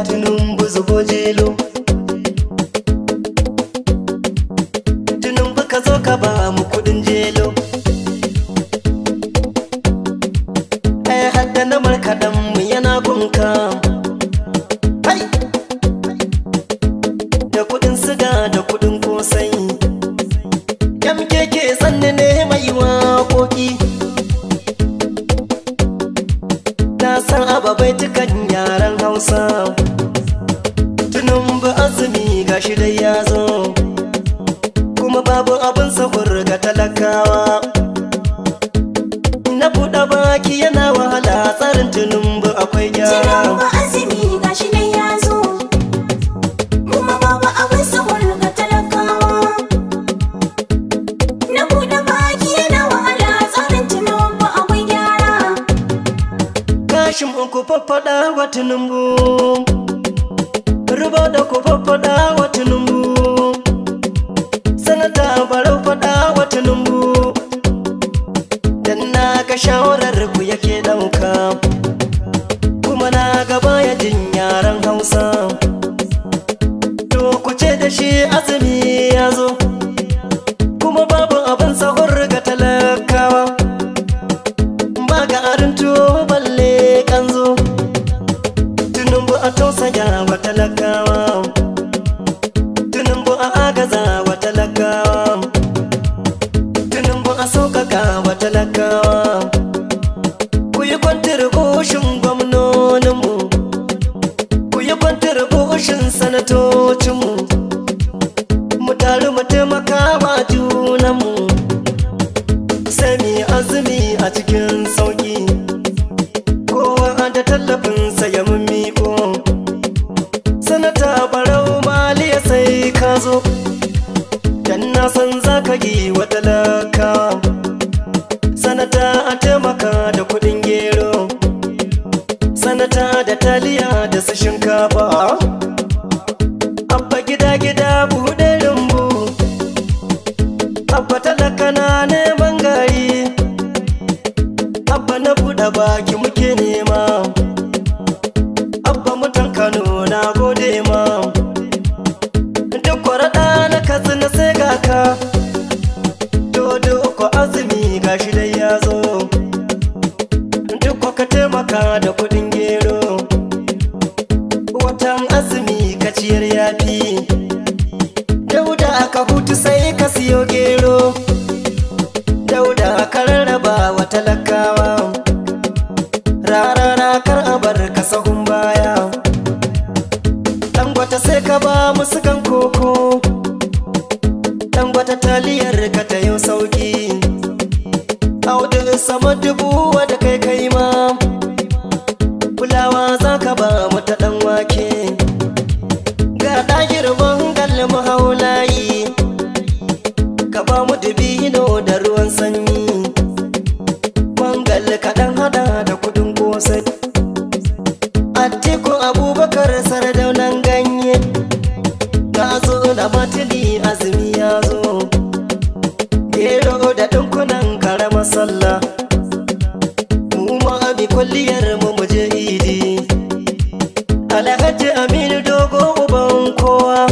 tunubu zubo jelo, tunubu ka zo ka ba mu kudin jelo. Hadda na markaɗan mu yana gunka, da kudin siga da kudin kosai. MKK sanne ne mai waƙoƙi, na san ababai tukan yaren Hausa. Tunubu azumi gashi dai ya zo, kuma babu abin sahur ga talakawa. Na buɗe baki yana wahala, tsarin tunubu akwai gyara. Tunubu azumi gashi dai ya zo, kuma babu abin sahur ga talakawa. Na buɗe baki yana wahala, tsarin tunubu akwai gyara. Kashin ku faffaɗa wa tunubu, ruba da ku faffaɗa wa tunubu, sanata barau faɗa wa tunubu. Dan na ga shawarar ku yake ɗauka, kuma na ga baya jin yaren Hausa. To ku ce da shi azumi ya zo, kuma babu abin sahur ga talakawa. Ba ga arinto balle kanzo, tunubu a tausaya wa talakawa, tunubu a agaza wa talakawa, tunubu a sauƙaƙa wa talakawa. Ku yi kwantiribushin gwamnoninmu, ku yi kwantiribushin sanatocinmu, mu taru mu taimaka wa junanmu, sai mu yi azumi a cikin sauƙi. Kowa da tallafinsa ya mummiko, sanata barau maliya sai ka zo, dan na san za ka yi wa talakawa. Sanata a taimaka da kudin gero, sanata da taliya da su shinkafa. Abba gida-gida buɗe rumbu, abba talaka na neman gari, abba na buɗe baki muke nema, abba mutan Kano na gode ma. Duk kwaraɗa na Katsina sai ga ka, dodo ko azumi gashi dai ya zo, duk ka taimaka da kudin gero. Watan azumi ka ciyar yafi, dauda aka hutu sai ka siyo gero, dauda ka rarraba wa talakawa. Rarara kar a bar ka sahun baya, Dangote sai ka ba musu kan koko, Dangote taliyar ka ta yau sauki. Audu sama dubu wadda kai ma, fulawa za ka ba mu ta ɗan wake. Ga ɗagir bangal mu haulayi, ka ba mu dubino da ruwan sanyi. Bangal kaɗan hada da kudin kosai. Atiku Abubakar Sardaunan ganye, na zo da matili azumi ya zo, gero da ɗinkunan karamar sallah. Mu ma abi kwalliyar mu muje idi, Alhaji Aminu dogo uban kowa,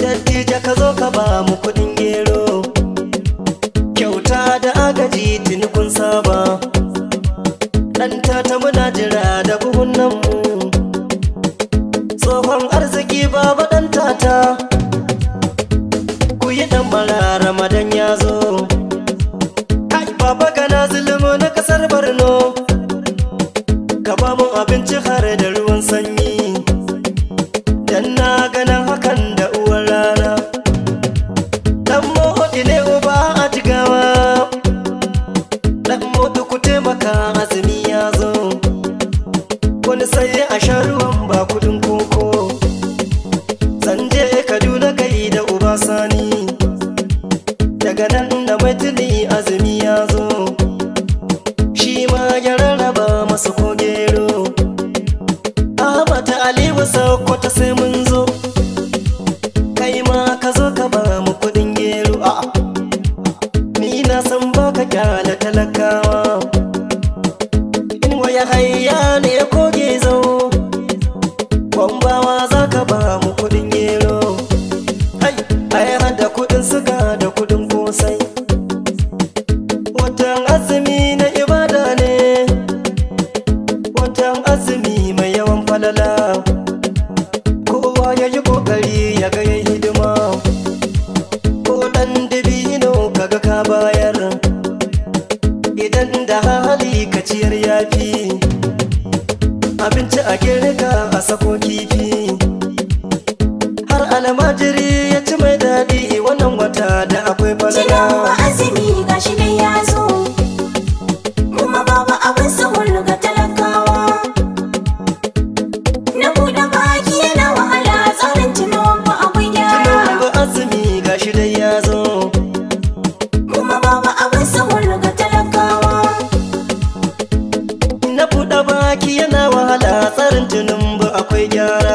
dattija ka zo ka ba mu kudin gero. Kyauta da agaji tuni kun saba, ɗan tata muna jira da buhunan mu. Tsohon arziki baba ɗan tata, ku yi ɗan mara Ramadan ya zo. Kai baba gana zulum na ƙasar Borno, ka ba mu abinci har da ruwan sanyi, dan na ganin hakan da uwar rana. Dan moɗi ne uba a Jigawa, dan moɗi ku taimaka azumi ya zo, wani sai a sha ruwan ba kudin koko. Zanje Kaduna kai da uba Sani, daga nan da mai tuni azumi ya zo, shi ma ya rarraba masu kogero. Ahmad Aliyu Sokoto sai mun zo, kai ma ka zo ka ba mu kudin gero. Ni na san baka kyala talakawa, in waya hayya ne koge zo, falala, kowa ya yi kokari ya ga ya hidima, ko dan dabino kaga ka bayar, idan da hali ka ciyar yafi, abinci a girka a sako kifi, har almajiri ya ci mai daɗi wannan wata da akwai falala. Tunubu azumi gashi dai ya zo, kuma babu abin sahur ga talakawa. Na buɗe baki yana wahala, tsarin tunubu akwai gyara. Tunubu azumi gashi dai ya zo, kuma babu abin sahur ga talakawa. na buɗe baki yana wahala, tsarin tunubu akwai gyara.